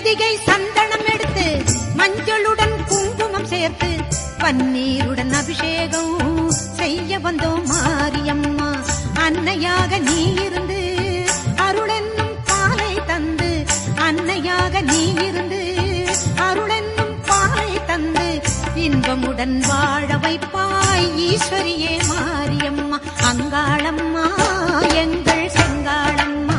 பொதிகை சந்தனம் எடுத்து மஞ்சளுடன் குங்குமம் சேர்த்து பன்னீருடன் அபிஷேகம் செய்ய வந்தோம் மாரியம்மா. அன்னையாக நீ இருந்து அருளென்னும் பாலை தந்து, அன்னையாக நீ இருந்து அருளென்னும் பாலை தந்து இன்பமுடன் வாழ வைப்பாய் ஈஸ்வரியே மாரியம்மா. அங்காளம்மா எங்கள் செங்காளம்மா.